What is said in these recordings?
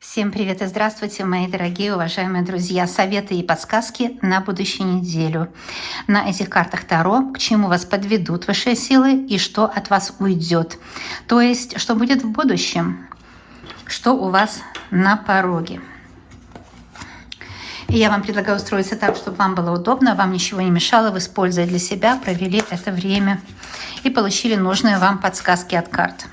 Всем привет и здравствуйте, мои дорогие, уважаемые друзья. Советы и подсказки на будущую неделю. На этих картах Таро, к чему вас подведут высшие силы и что от вас уйдет. То есть, что будет в будущем, что у вас на пороге. И я вам предлагаю устроиться так, чтобы вам было удобно, вам ничего не мешало, вы, используя для себя, провели это время и получили нужные вам подсказки от карт.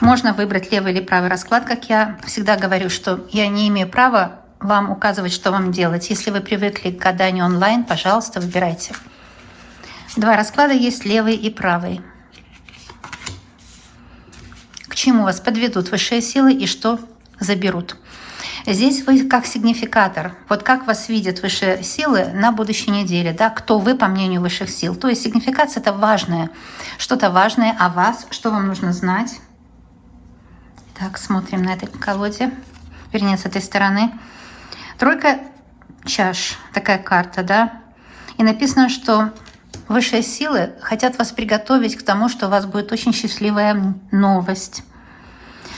Можно выбрать левый или правый расклад, как я всегда говорю, что я не имею права вам указывать, что вам делать. Если вы привыкли к гаданию онлайн, пожалуйста, выбирайте. Два расклада есть, левый и правый. К чему вас подведут высшие силы и что заберут? Здесь вы как сигнификатор. Вот как вас видят высшие силы на будущей неделе, да, кто вы по мнению высших сил. То есть сигнификация — это важное, что-то важное о вас, что вам нужно знать. Так, смотрим на этой колоде, вернее, с этой стороны. Тройка чаш, такая карта, да. И написано, что высшие силы хотят вас приготовить к тому, что у вас будет очень счастливая новость.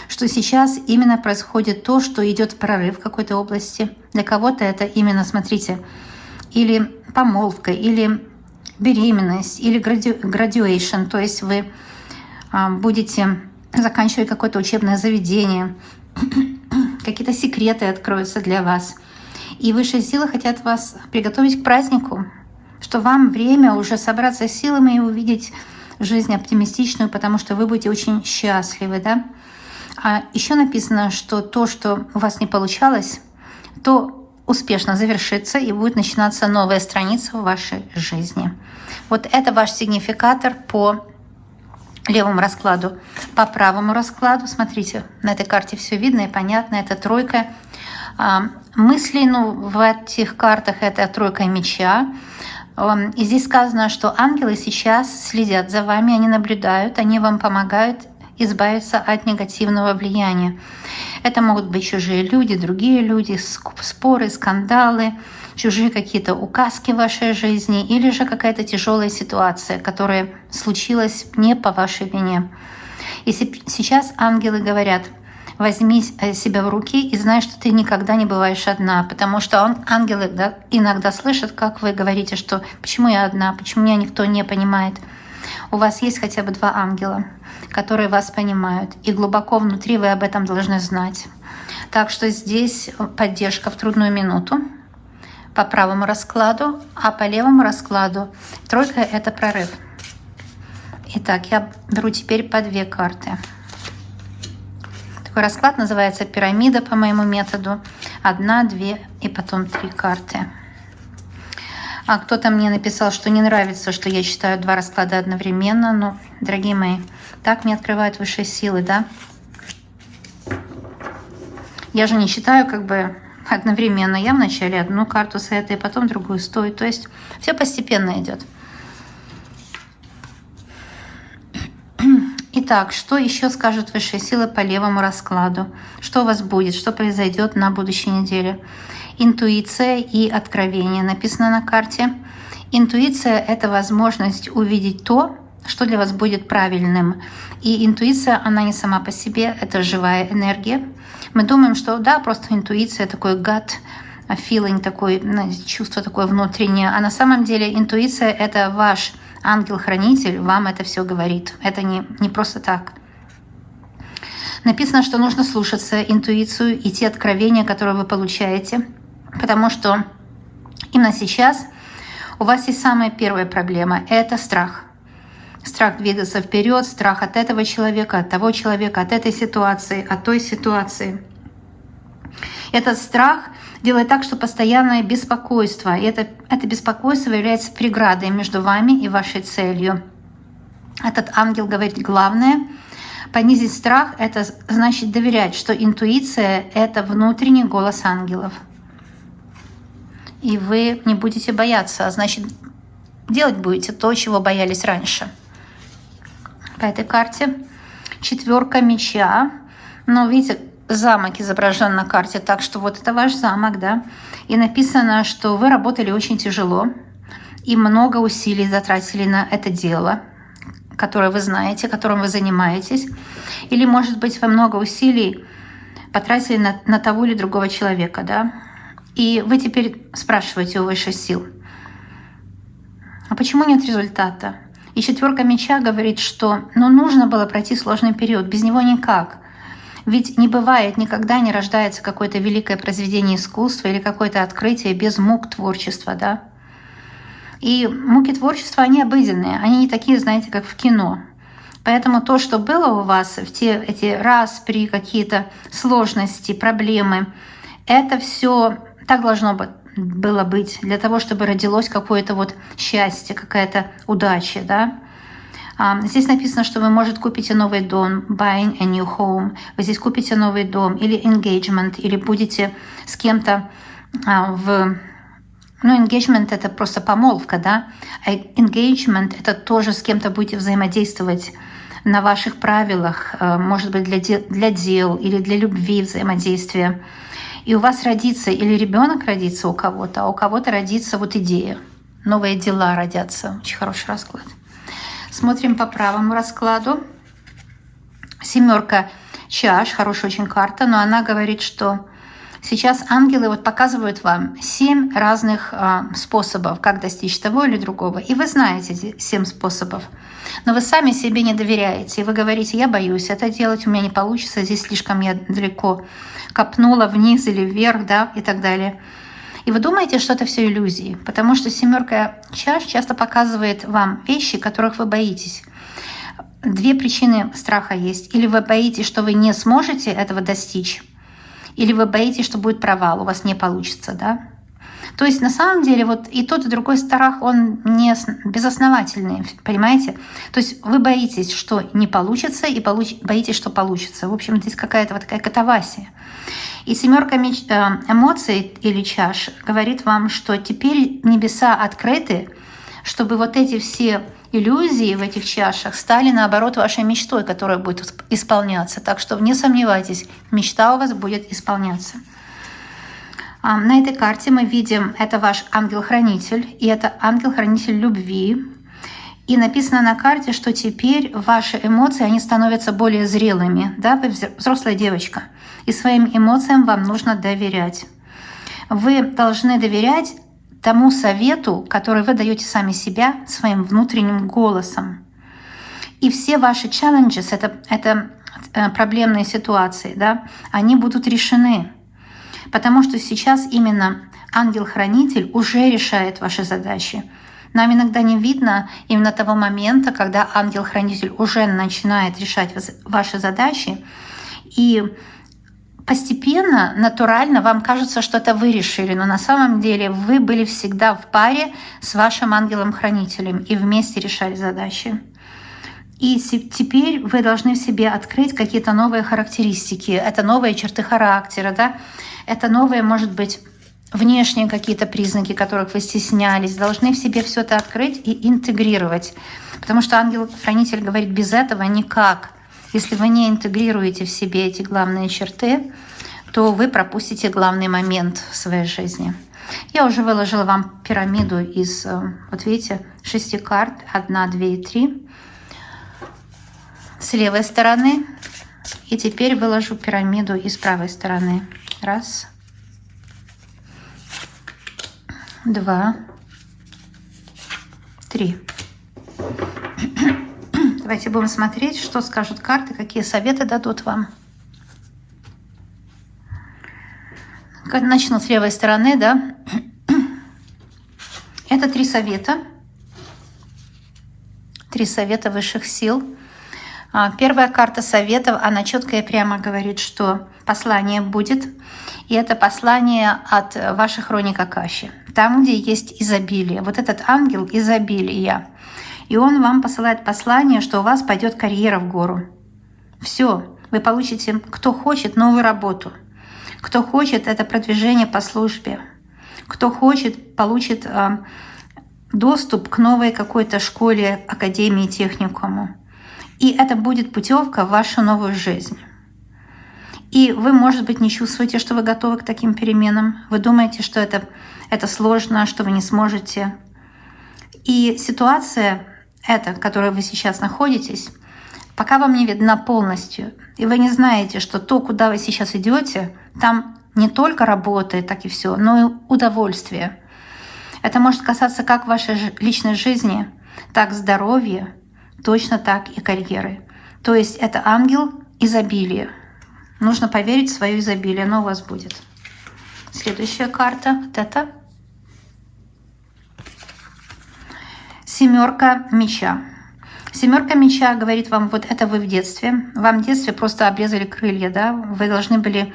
Что сейчас именно происходит то, что идет прорыв в какой-то области. Для кого-то это именно, смотрите, или помолвка, или беременность, или graduation, то есть вы будете заканчивать какое-то учебное заведение, какие-то секреты откроются для вас. И высшие силы хотят вас приготовить к празднику, что вам время уже собраться с силами и увидеть жизнь оптимистичную, потому что вы будете очень счастливы, да? А еще написано, что то, что у вас не получалось, то успешно завершится и будет начинаться новая страница в вашей жизни. Вот это ваш сигнификатор по левому раскладу. По правому раскладу, смотрите, на этой карте все видно и понятно, это тройка мыслей, в этих картах это тройка меча. И здесь сказано, что ангелы сейчас следят за вами, они наблюдают, они вам помогают избавиться от негативного влияния. Это могут быть чужие люди, другие люди, споры, скандалы, чужие какие-то указки в вашей жизни или же какая-то тяжелая ситуация, которая случилась не по вашей вине. И сейчас ангелы говорят: возьми себя в руки и знай, что ты никогда не бываешь одна, потому что ангелы иногда слышат, как вы говорите, что почему я одна, почему меня никто не понимает. У вас есть хотя бы два ангела, которые вас понимают, и глубоко внутри вы об этом должны знать. Так что здесь поддержка в трудную минуту по правому раскладу, а по левому раскладу тройка — это прорыв. Итак, я беру теперь по две карты. Такой расклад называется пирамида по моему методу. Одна, две и потом три карты. А кто-то мне написал, что не нравится, что я читаю два расклада одновременно. Но, дорогие мои, так мне открывают высшие силы, да? Я же не читаю одновременно. Я вначале одну карту с этой, потом другую с той. То есть все постепенно идет. Итак, что еще скажут высшие силы по левому раскладу? Что у вас будет? Что произойдет на будущей неделе? Интуиция и откровение написано на карте. Интуиция — это возможность увидеть то, что для вас будет правильным. И интуиция, она не сама по себе, это живая энергия. Мы думаем, что да, просто интуиция, такой gut feeling, такое чувство такое внутреннее. А на самом деле интуиция — это ваш ангел-хранитель, вам это все говорит. Это не просто так. Написано, что нужно слушаться интуицию и те откровения, которые вы получаете, потому что именно сейчас у вас есть самая первая проблема — это страх. Страх двигаться вперед, страх от этого человека, от того человека, от этой ситуации, от той ситуации. Этот страх делает так, что постоянное беспокойство. И это беспокойство является преградой между вами и вашей целью. Этот ангел говорит: главное — понизить страх. Это значит доверять, что интуиция — это внутренний голос ангелов. И вы не будете бояться, а значит делать будете то, чего боялись раньше. По этой карте четверка меча. Но видите, замок изображен на карте, так что вот это ваш замок, да. И написано, что вы работали очень тяжело и много усилий затратили на это дело, которое вы знаете, которым вы занимаетесь. Или, может быть, вы много усилий потратили на того или другого человека, да? И вы теперь спрашиваете у высших сил, а почему нет результата? И 4 меча говорит, что нужно было пройти сложный период, без него никак. Ведь не бывает, никогда не рождается какое-то великое произведение искусства или какое-то открытие без мук творчества, да? И муки творчества, они обыденные, они не такие, знаете, как в кино. Поэтому то, что было у вас в эти распри, какие-то сложности, проблемы, это все так должно было быть для того, чтобы родилось какое-то вот счастье, какая-то удача, да. Здесь написано, что вы, может, купите новый дом, buying a new home, вы здесь купите новый дом, или engagement, или будете с кем-то engagement — это просто помолвка, да, а engagement — это тоже с кем-то будете взаимодействовать на ваших правилах, может быть, для дел или для любви взаимодействия. И у вас родится или ребенок родится у кого-то, а у кого-то родится вот идея. Новые дела родятся. Очень хороший расклад. Смотрим по правому раскладу. 7 чаш, хорошая очень карта, но она говорит, что сейчас ангелы вот показывают вам 7 разных способов, как достичь того или другого. И вы знаете эти 7 способов. Но вы сами себе не доверяете. И вы говорите, я боюсь это делать, у меня не получится, здесь слишком я далеко копнула вниз или вверх, да, и так далее. И вы думаете, что это все иллюзии, потому что 7 чаш часто показывает вам вещи, которых вы боитесь. 2 причины страха есть. Или вы боитесь, что вы не сможете этого достичь, или вы боитесь, что будет провал, у вас не получится, да? То есть на самом деле вот и тот, и другой страх, он не безосновательный, понимаете? То есть вы боитесь, что не получится, и боитесь, что получится. В общем, здесь какая-то вот такая катавасия. И 7 эмоций или чаш говорит вам, что теперь небеса открыты, чтобы вот эти все иллюзии в этих чашах стали, наоборот, вашей мечтой, которая будет исполняться. Так что не сомневайтесь, мечта у вас будет исполняться. На этой карте мы видим, это ваш ангел-хранитель, и это ангел-хранитель любви. И написано на карте, что теперь ваши эмоции, они становятся более зрелыми. Да? Вы взрослая девочка, и своим эмоциям вам нужно доверять. Вы должны доверять тому совету, который вы даете сами себя своим внутренним голосом. И все ваши challenges, это проблемные ситуации, да, они будут решены. Потому что сейчас именно ангел-хранитель уже решает ваши задачи. Нам иногда не видно именно того момента, когда ангел-хранитель уже начинает решать ваши задачи. И постепенно, натурально вам кажется, что это вы решили, но на самом деле вы были всегда в паре с вашим ангелом-хранителем и вместе решали задачи. И теперь вы должны в себе открыть какие-то новые характеристики. Это новые черты характера, да? Это новые, может быть, внешние какие-то признаки, которых вы стеснялись. Должны в себе все это открыть и интегрировать. Потому что ангел-хранитель говорит, без этого никак. Если вы не интегрируете в себе эти главные черты, то вы пропустите главный момент в своей жизни. Я уже выложила вам пирамиду из, вот видите, 6 карт. 1, 2 и 3. С левой стороны. И теперь выложу пирамиду из правой стороны. 1, 2, 3. Давайте будем смотреть, что скажут карты, какие советы дадут вам. Начну с левой стороны, да. Это 3 совета. 3 совета высших сил. Первая карта советов, она четко и прямо говорит, что послание будет. И это послание от вашей хроник Акаши. Там, где есть изобилие. Вот этот ангел изобилия. И он вам посылает послание, что у вас пойдет карьера в гору. Все, вы получите, кто хочет, новую работу. Кто хочет, это продвижение по службе. Кто хочет, получит доступ к новой какой-то школе, академии, техникуму. И это будет путевка в вашу новую жизнь. И вы, может быть, не чувствуете, что вы готовы к таким переменам. Вы думаете, что это сложно, что вы не сможете. И ситуация эта, в которой вы сейчас находитесь, пока вам не видна полностью, и вы не знаете, что то, куда вы сейчас идете, там не только работа, так и все, но и удовольствие. Это может касаться как вашей личной жизни, так здоровья, точно так и карьеры. То есть это ангел изобилия. Нужно поверить в свое изобилие, оно у вас будет. Следующая карта, вот это. Семерка меча. Семерка меча говорит вам, вот это вы в детстве. Вам в детстве просто обрезали крылья, да? Вы должны были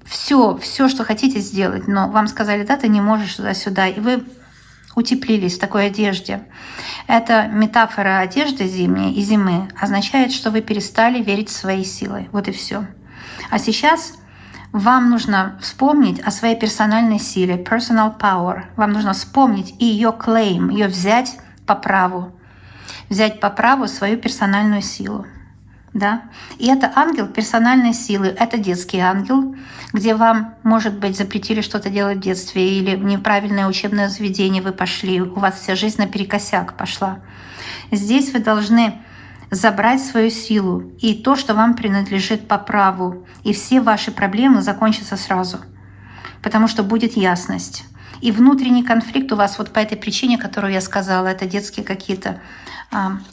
все, что хотите сделать, но вам сказали, да, ты не можешь туда-сюда, и вы утеплились в такой одежде. Это метафора одежды зимней и зимы означает, что вы перестали верить в свои силы. Вот и все. А сейчас вам нужно вспомнить о своей персональной силе, personal power. Вам нужно вспомнить и ее claim, ее взять по праву. Взять по праву свою персональную силу. Да? И это ангел персональной силы, это детский ангел, где вам, может быть, запретили что-то делать в детстве или в неправильное учебное заведение вы пошли, у вас вся жизнь наперекосяк пошла. Здесь вы должны забрать свою силу и то, что вам принадлежит по праву, и все ваши проблемы закончатся сразу, потому что будет ясность. И внутренний конфликт у вас вот по этой причине, которую я сказала, это детские какие-то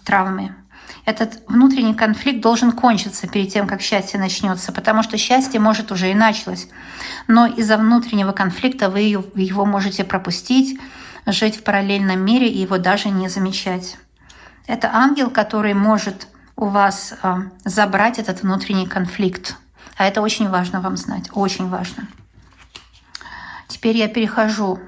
травмы. Этот внутренний конфликт должен кончиться перед тем, как счастье начнется, потому что счастье, может, уже и началось. Но из-за внутреннего конфликта вы его можете пропустить, жить в параллельном мире и его даже не замечать. Это ангел, который может у вас забрать этот внутренний конфликт. А это очень важно вам знать, очень важно. Теперь я перехожу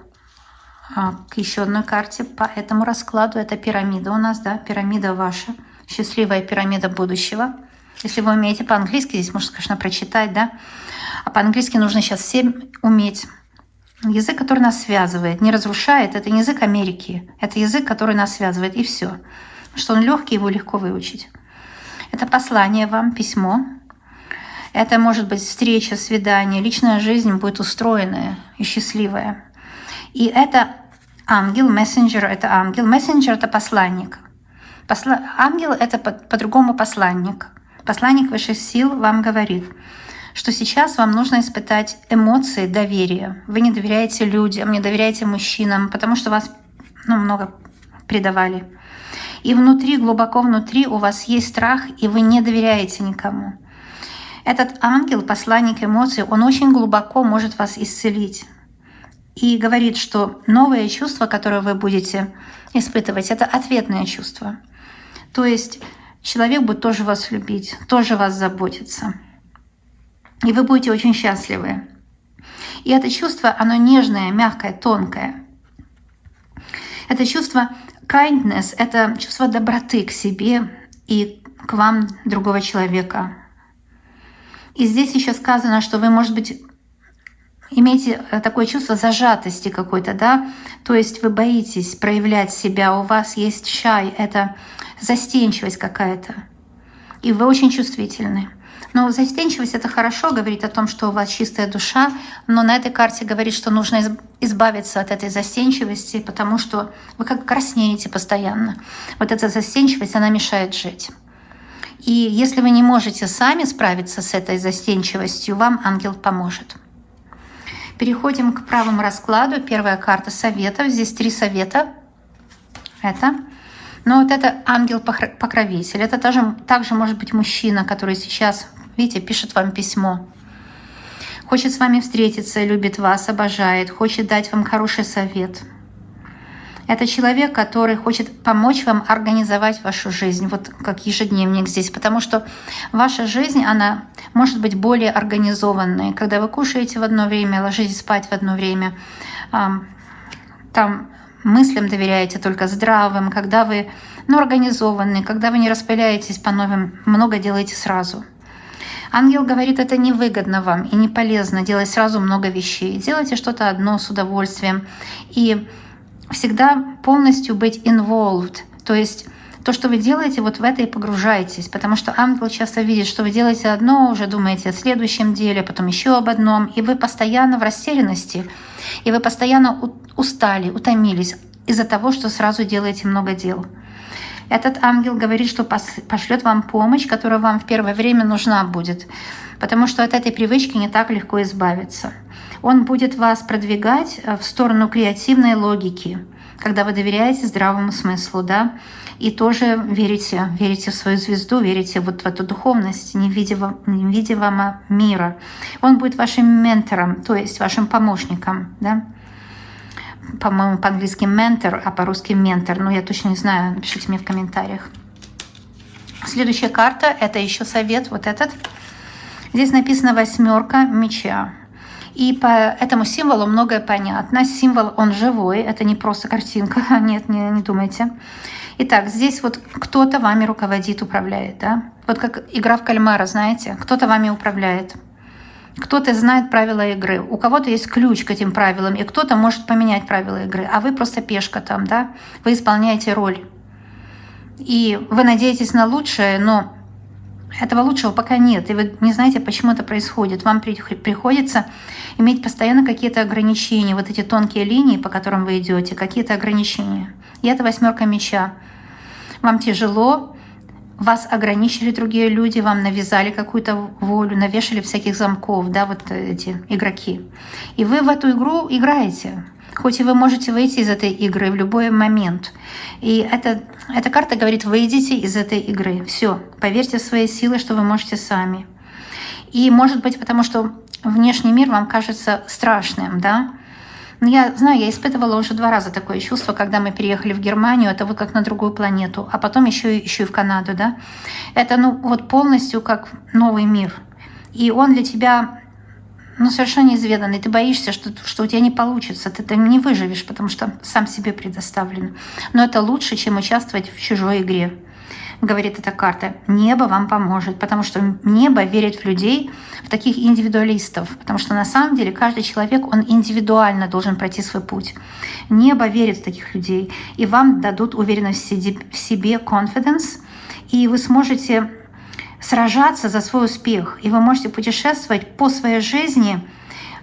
к еще одной карте по этому раскладу. Это пирамида у нас, да, пирамида ваша. Счастливая пирамида будущего. Если вы умеете по-английски, здесь можно, конечно, прочитать, да. А по-английски нужно сейчас всем уметь. Язык, который нас связывает, не разрушает. Это не язык Америки. Это язык, который нас связывает, и все. Что он легкий, его легко выучить. Это послание вам, письмо. Это может быть встреча, свидание. Личная жизнь будет устроенная и счастливая. И это ангел, мессенджер — это ангел. Мессенджер — это посланник. Ангел — это по-другому посланник. Посланник высших сил вам говорит, что сейчас вам нужно испытать эмоции доверия. Вы не доверяете людям, не доверяете мужчинам, потому что вас много предавали. И внутри, глубоко внутри у вас есть страх, и вы не доверяете никому. Этот ангел, посланник эмоций, он очень глубоко может вас исцелить. И говорит, что новые чувства, которые вы будете испытывать, это ответные чувства. То есть человек будет тоже вас любить, тоже вас заботиться. И вы будете очень счастливы. И это чувство, оно нежное, мягкое, тонкое. Это чувство kindness, это чувство доброты к себе и к вам, другого человека. И здесь еще сказано, что вы, может быть, имеете такое чувство зажатости какой-то, да? То есть вы боитесь проявлять себя, у вас есть shy, это застенчивость какая-то. И вы очень чувствительны. Но застенчивость — это хорошо, говорит о том, что у вас чистая душа, но на этой карте говорит, что нужно избавиться от этой застенчивости, потому что вы как краснеете постоянно. Вот эта застенчивость, она мешает жить. И если вы не можете сами справиться с этой застенчивостью, вам ангел поможет. Переходим к правому раскладу. Первая карта советов. Здесь 3 совета. Но вот это ангел-покровитель. Это также может быть мужчина, который сейчас, видите, пишет вам письмо. Хочет с вами встретиться, любит вас, обожает, хочет дать вам хороший совет. Это человек, который хочет помочь вам организовать вашу жизнь, вот как ежедневник здесь, потому что ваша жизнь, она может быть более организованной. Когда вы кушаете в одно время, ложитесь спать в одно время, там мыслям доверяете только здравым, когда вы организованный, когда вы не распыляетесь по новым, много делаете сразу. Ангел говорит, это невыгодно вам и не полезно делать сразу много вещей. Делайте что-то одно с удовольствием. И всегда полностью быть involved, то есть то, что вы делаете, вот в это и погружаетесь, потому что ангел часто видит, что вы делаете одно, уже думаете о следующем деле, потом еще об одном, и вы постоянно в растерянности, и вы постоянно устали, утомились из-за того, что сразу делаете много дел. Этот ангел говорит, что пошлет вам помощь, которая вам в первое время нужна будет, потому что от этой привычки не так легко избавиться. Он будет вас продвигать в сторону креативной логики, когда вы доверяете здравому смыслу, да, и тоже верите в свою звезду, верите вот в эту духовность невидимого мира. Он будет вашим ментором, то есть вашим помощником, да. По-моему, по-английски ментор, а по-русски ментор. Но я точно не знаю, напишите мне в комментариях. Следующая карта — это еще совет, вот этот. Здесь написано 8 меча. И по этому символу многое понятно. Символ, он живой, это не просто картинка. Нет, не думайте. Итак, здесь вот кто-то вами руководит, управляет, да? Вот как игра в кальмара, знаете, кто-то вами управляет. Кто-то знает правила игры, у кого-то есть ключ к этим правилам, и кто-то может поменять правила игры, а вы просто пешка там, да? Вы исполняете роль. И вы надеетесь на лучшее, но этого лучшего пока нет, и вы не знаете, почему это происходит. Вам приходится иметь постоянно какие-то ограничения, вот эти тонкие линии, по которым вы идете, какие-то ограничения. И это 8 меча. Вам тяжело, вас ограничили другие люди, вам навязали какую-то волю, навешали всяких замков, да, вот эти игроки. И вы в эту игру играете. Хоть и вы можете выйти из этой игры в любой момент. И эта карта говорит, выйдите из этой игры. Все, поверьте в свои силы, что вы можете сами. И может быть, потому что внешний мир вам кажется страшным, да? Но я знаю, я испытывала уже 2 раза такое чувство, когда мы переехали в Германию, это вот как на другую планету, а потом еще и в Канаду, да? Это, ну, вот полностью как новый мир. И он для тебя, ну, совершенно неизведанный. Ты боишься, что у тебя не получится, ты там не выживешь, потому что сам себе предоставлен. Но это лучше, чем участвовать в чужой игре. Говорит эта карта, небо вам поможет, потому что небо верит в людей, в таких индивидуалистов, потому что на самом деле каждый человек, он индивидуально должен пройти свой путь. Небо верит в таких людей, и вам дадут уверенность в себе, confidence, и вы сможете сражаться за свой успех, и вы можете путешествовать по своей жизни,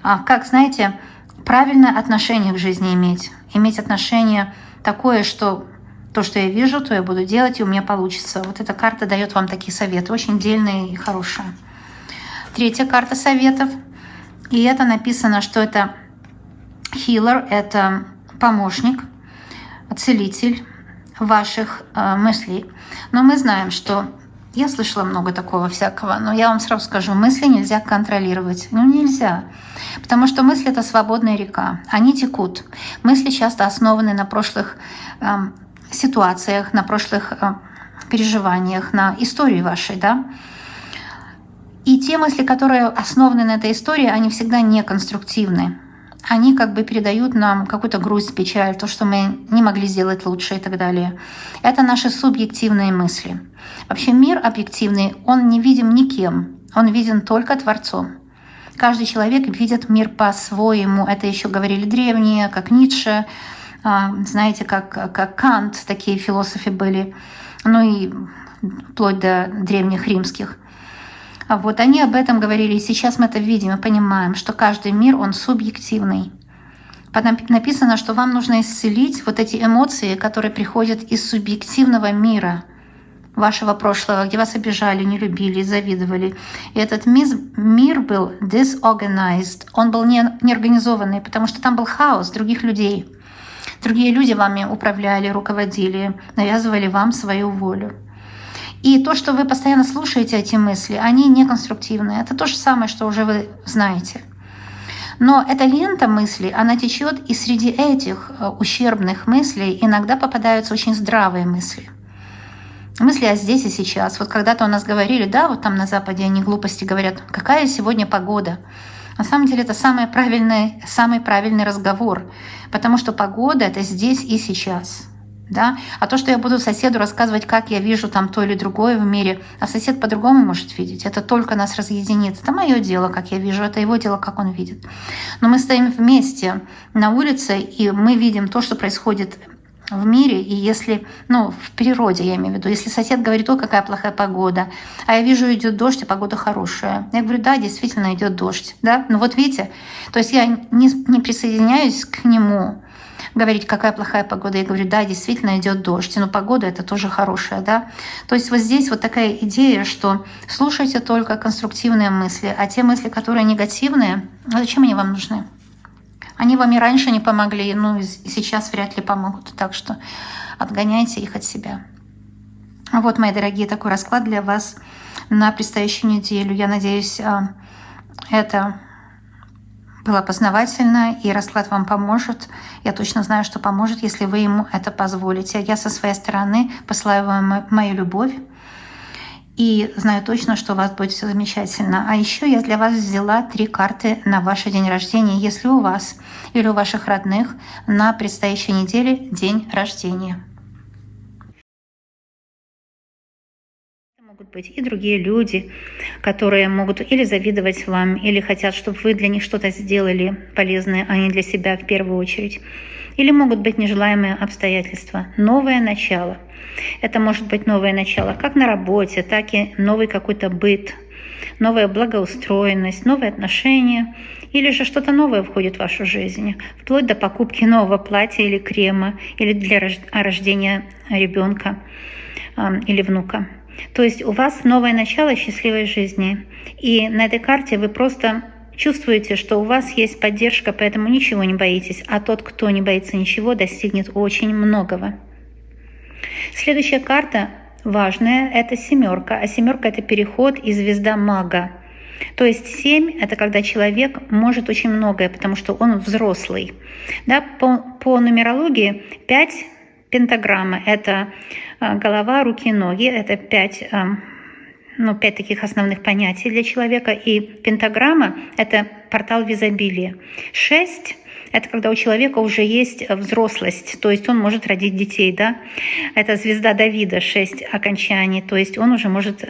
как, знаете, правильное отношение к жизни иметь отношение такое, что то, что я вижу, то я буду делать, и у меня получится. Вот эта карта дает вам такие советы, очень дельные и хорошие. 3 карта советов. И это написано, что это healer, это помощник, целитель ваших мыслей. Но мы знаем, что я слышала много такого всякого, но я вам сразу скажу, мысли нельзя контролировать. Ну, нельзя. Потому что мысли — это свободная река. Они текут. Мысли часто основаны на прошлых ситуациях, на прошлых переживаниях, на истории вашей, да. И те мысли, которые основаны на этой истории, они всегда не конструктивны. Они как бы передают нам какую-то грусть, печаль, то, что мы не могли сделать лучше и так далее. Это наши субъективные мысли. Вообще мир объективный, он не видим никем, он виден только Творцом. Каждый человек видит мир по-своему. Это еще говорили древние, как Ницше, знаете, как Кант, такие философы были, ну и вплоть до древних римских. Вот они об этом говорили, и сейчас мы это видим и понимаем, что каждый мир, он субъективный. Написано, что вам нужно исцелить вот эти эмоции, которые приходят из субъективного мира вашего прошлого, где вас обижали, не любили, завидовали. И этот мир был disorganized, он был неорганизованный, потому что там был хаос других людей. Другие люди вами управляли, руководили, навязывали вам свою волю. И то, что вы постоянно слушаете эти мысли, они не конструктивные. Это то же самое, что уже вы знаете. Но эта лента мыслей, она течет, и среди этих ущербных мыслей иногда попадаются очень здравые мысли. Мысли о здесь и сейчас. Вот когда-то у нас говорили, да, вот там на Западе они глупости говорят, какая сегодня погода. На самом деле это самый правильный разговор, потому что погода — это здесь и сейчас. Да? А то, что я буду соседу рассказывать, как я вижу там то или другое в мире, а сосед по-другому может видеть, это только нас разъединит. Это мое дело, как я вижу, это его дело, как он видит. Но мы стоим вместе на улице, и мы видим то, что происходит в мире, и если, в природе я имею в виду, если сосед говорит, о, какая плохая погода, а я вижу, идет дождь, и погода хорошая. Я говорю, да, действительно идет дождь. Да? Ну вот видите, то есть я не присоединяюсь к нему, говорить, какая плохая погода. Я говорю, да, действительно идет дождь, но погода это тоже хорошая, да. То есть вот здесь вот такая идея, что слушайте только конструктивные мысли, а те мысли, которые негативные, зачем они вам нужны? Они вам и раньше не помогли, ну и сейчас вряд ли помогут. Так что отгоняйте их от себя. Вот, мои дорогие, такой расклад для вас на предстоящую неделю. Я надеюсь, это было познавательно, и расклад вам поможет. Я точно знаю, что поможет, если вы ему это позволите. Я со своей стороны посылаю вам мою любовь и знаю точно, что у вас будет все замечательно. А еще я для вас взяла 3 карты на ваш день рождения, если у вас или у ваших родных на предстоящей неделе день рождения. Могут быть и другие люди, которые могут или завидовать вам, или хотят, чтобы вы для них что-то сделали полезное, а не для себя в первую очередь. Или могут быть нежелаемые обстоятельства. Новое начало. Это может быть новое начало как на работе, так и новый какой-то быт, новая благоустроенность, новые отношения. Или же что-то новое входит в вашу жизнь, вплоть до покупки нового платья или крема, или для рождения ребенка или внука. То есть у вас новое начало счастливой жизни. И на этой карте вы просто чувствуете, что у вас есть поддержка, поэтому ничего не боитесь. А тот, кто не боится ничего, достигнет очень многого. Следующая карта важная — это 7. А 7 — это переход и звезда мага. То есть 7 — это когда человек может очень многое, потому что он взрослый. Да, по нумерологии 5 пентаграмма — это голова, руки, ноги. Это 5 таких основных понятий для человека. И пентаграмма — это портал в изобилие. 6 — это когда у человека уже есть взрослость, то есть он может родить детей, да. Это звезда Давида, 6 окончаний, то есть он уже может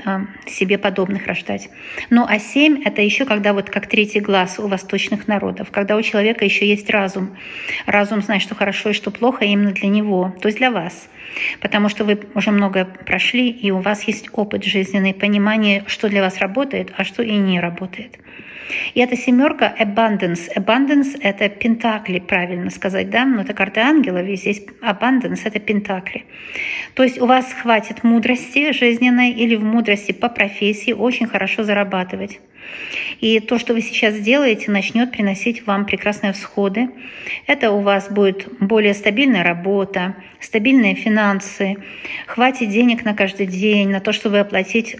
себе подобных рождать. Ну а 7 — это еще когда вот как 3-й глаз у восточных народов, когда у человека еще есть разум. Разум знает, что хорошо и что плохо именно для него, то есть для вас. Потому что вы уже многое прошли, и у вас есть опыт жизненный, понимание, что для вас работает, а что и не работает. И эта 7 abundance. Abundance — это пентакли, правильно сказать, да? Но это карта ангелов, и здесь abundance — это пентакли. То есть у вас хватит мудрости жизненной или в мудрости по профессии очень хорошо зарабатывать. И то, что вы сейчас делаете, начнет приносить вам прекрасные всходы. Это у вас будет более стабильная работа, стабильные финансы, хватит денег на каждый день, на то, чтобы оплатить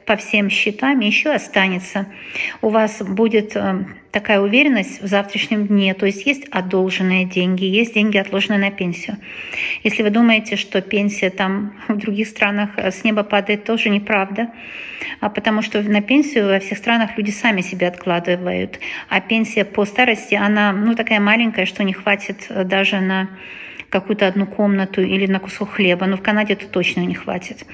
по всем счетам, еще останется. У вас будет такая уверенность в завтрашнем дне, то есть есть одолженные деньги, есть деньги, отложенные на пенсию. Если вы думаете, что пенсия там в других странах с неба падает, тоже неправда, потому что на пенсию во всех странах люди сами себе откладывают, а пенсия по старости, она такая маленькая, что не хватит даже на какую-то одну комнату или на кусок хлеба, но в Канаде это точно не хватит.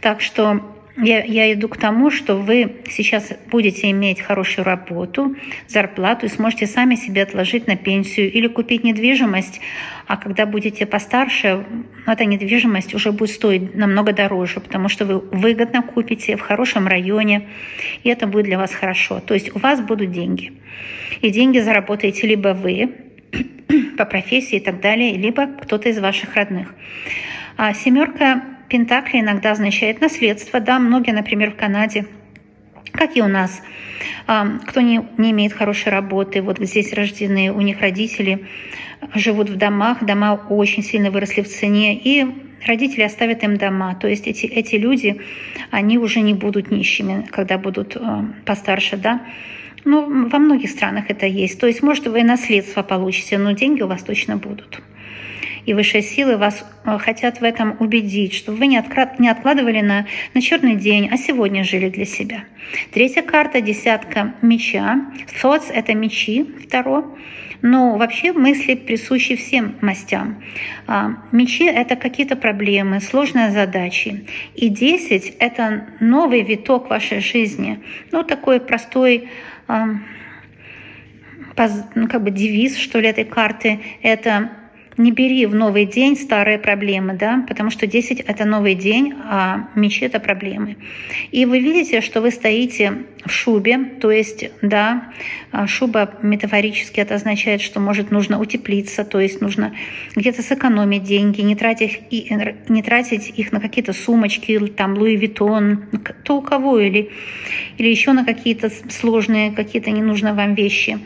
Так что я иду к тому, что вы сейчас будете иметь хорошую работу, зарплату и сможете сами себе отложить на пенсию или купить недвижимость, а когда будете постарше, эта недвижимость уже будет стоить намного дороже, потому что вы выгодно купите в хорошем районе, и это будет для вас хорошо. То есть у вас будут деньги. И деньги заработаете либо вы по профессии и так далее, либо кто-то из ваших родных. А 7 пентакли иногда означает наследство. Да, многие, например, в Канаде, как и у нас, кто не имеет хорошей работы, вот здесь рождены, у них родители живут в домах, дома очень сильно выросли в цене, и родители оставят им дома. То есть эти люди, они уже не будут нищими, когда будут постарше, да. Во многих странах это есть. То есть, может, вы наследство получите, но деньги у вас точно будут. И высшие силы вас хотят в этом убедить, чтобы вы не откладывали на черный день, а сегодня жили для себя. 3 карта, 10 меча. Thoughts — это мечи, 2. Но вообще мысли присущи всем мастям. Мечи — это какие-то проблемы, сложные задачи. И 10 — это новый виток вашей жизни. Такой простой девиз, что ли, этой карты — это Не бери в новый день старые проблемы, да, потому что 10 — это новый день, а мечи — это проблемы. И вы видите, что вы стоите в шубе, то есть, да, шуба метафорически это означает, что, может, нужно утеплиться, то есть нужно где-то сэкономить деньги, не тратить их на какие-то сумочки, там, Луи Виттон, то у кого, или еще на какие-то сложные, какие-то ненужные вам вещи.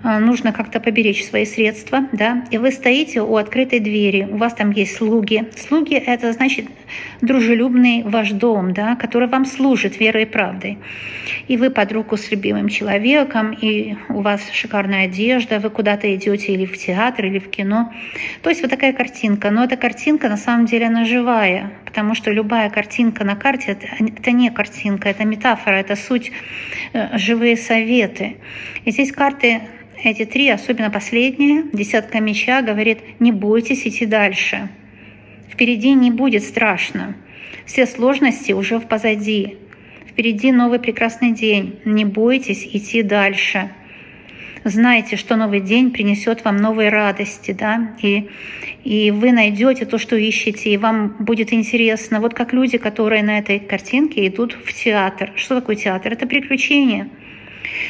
Нужно как-то поберечь свои средства, да, и вы стоите у открытой двери, у вас там есть слуги. Слуги — это значит дружелюбный ваш дом, да, который вам служит верой и правдой. И вы под руку с любимым человеком, и у вас шикарная одежда, вы куда-то идете или в театр, или в кино. То есть вот такая картинка. Но эта картинка на самом деле она живая, потому что любая картинка на карте — это не картинка, это метафора, это суть, живые советы. И здесь карты, эти три, особенно последняя, десятка меча, говорит: не бойтесь идти дальше. Впереди не будет страшно. Все сложности уже позади. Впереди новый прекрасный день. Не бойтесь идти дальше. Знайте, что новый день принесет вам новые радости, да, и вы найдете то, что ищете, и вам будет интересно. Вот как люди, которые на этой картинке идут в театр. Что такое театр? Это приключение.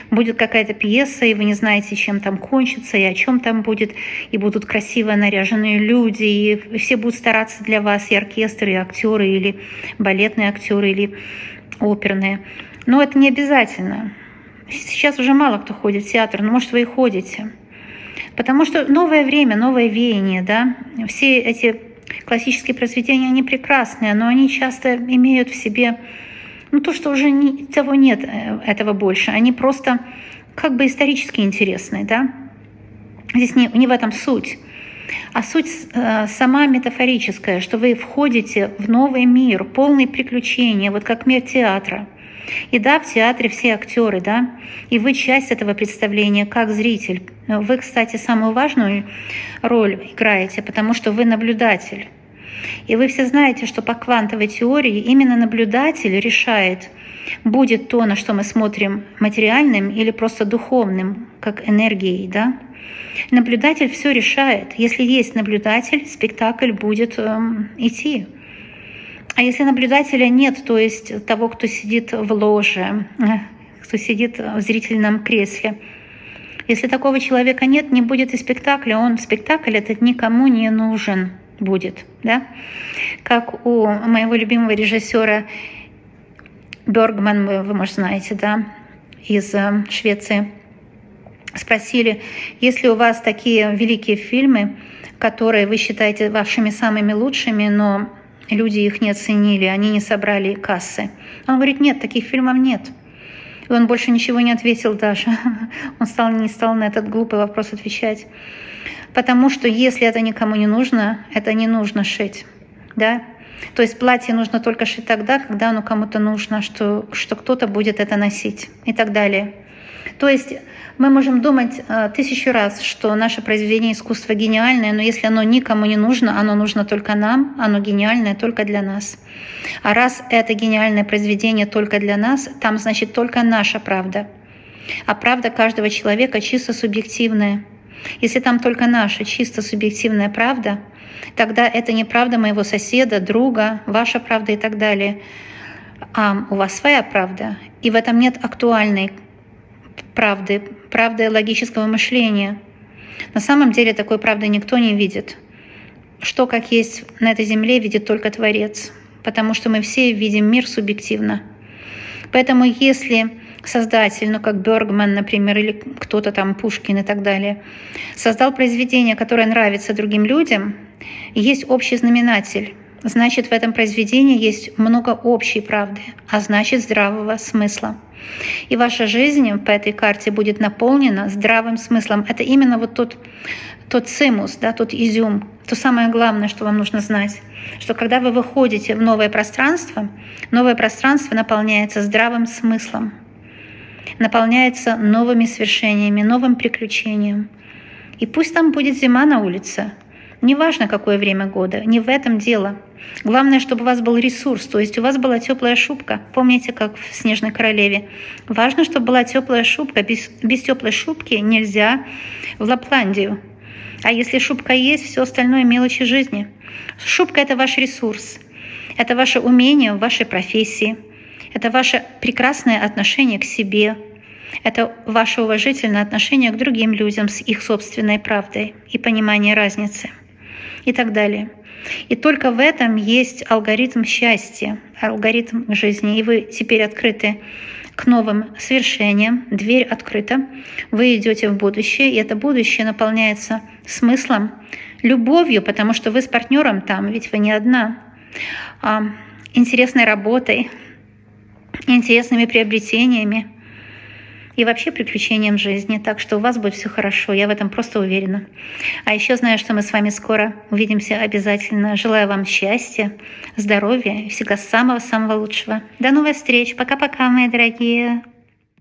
Будет какая-то пьеса, и вы не знаете, чем там кончится, и о чем там будет, и будут красиво наряженные люди, и все будут стараться для вас, и оркестры, и актеры, или балетные актеры, или оперные. Но это не обязательно. Сейчас уже мало кто ходит в театр, но, может, вы и ходите. Потому что новое время, новое веяние, да, все эти классические произведения, они прекрасные, но они часто имеют в себе то, что уже того нет, этого больше. Они просто как бы исторически интересные, да. Здесь не в этом суть. А суть сама метафорическая, что вы входите в новый мир, полный приключений, вот как мир театра. И да, в театре все актеры, да, и вы часть этого представления как зритель. Вы, кстати, самую важную роль играете, потому что вы наблюдатель. И вы все знаете, что по квантовой теории именно наблюдатель решает, будет то, на что мы смотрим, материальным или просто духовным, как энергией, да. Наблюдатель все решает. Если есть наблюдатель, спектакль будет идти. А если наблюдателя нет, то есть того, кто сидит в ложе, кто сидит в зрительном кресле, если такого человека нет, не будет и спектакля. Спектакль этот никому не нужен будет, да? Как у моего любимого режиссера Бергман, вы, может, знаете, да, из Швеции, спросили: если у вас такие великие фильмы, которые вы считаете вашими самыми лучшими, но люди их не оценили, они не собрали кассы. Он говорит: нет, таких фильмов нет. И он больше ничего не ответил даже. Он не стал на этот глупый вопрос отвечать. Потому что если это никому не нужно, это не нужно шить. Да? То есть платье нужно только шить тогда, когда оно кому-то нужно, что кто-то будет это носить и так далее. То есть мы можем думать 1000 раз, что наше произведение искусства гениальное, но если оно никому не нужно, оно нужно только нам, оно гениальное только для нас. А раз это гениальное произведение только для нас, там, значит, только наша правда. А правда каждого человека чисто субъективная. Если там только наша чисто субъективная правда, тогда это не правда моего соседа, друга, ваша правда и так далее. А у вас своя правда, и в этом нет актуальной правды логического мышления. На самом деле такой правды никто не видит. Что как есть на этой земле, видит только Творец, потому что мы все видим мир субъективно. Поэтому если создатель, как Бергман, например, или кто-то там, Пушкин и так далее, создал произведение, которое нравится другим людям, есть общий знаменатель. Значит, в этом произведении есть много общей правды, а значит, здравого смысла. И ваша жизнь по этой карте будет наполнена здравым смыслом. Это именно вот тот цимус, да, тот изюм, то самое главное, что вам нужно знать, что когда вы выходите в новое пространство наполняется здравым смыслом, наполняется новыми свершениями, новым приключением. И пусть там будет зима на улице, неважно, какое время года, не в этом дело. Главное, чтобы у вас был ресурс, то есть у вас была теплая шубка. Помните, как в «Снежной королеве»? Важно, чтобы была теплая шубка. Без теплой шубки нельзя в Лапландию. А если шубка есть, все остальное мелочи жизни. Шубка — это ваш ресурс, это ваше умение в вашей профессии, это ваше прекрасное отношение к себе, это ваше уважительное отношение к другим людям с их собственной правдой и понимание разницы и так далее. И только в этом есть алгоритм счастья, алгоритм жизни. И вы теперь открыты к новым свершениям, дверь открыта, вы идете в будущее, и это будущее наполняется смыслом, любовью, потому что вы с партнером там, ведь вы не одна, интересной работой, интересными приобретениями и вообще приключением жизни. Так что у вас будет все хорошо, я в этом просто уверена. А еще знаю, что мы с вами скоро увидимся обязательно. Желаю вам счастья, здоровья и всегда самого-самого лучшего. До новых встреч. Пока-пока, мои дорогие.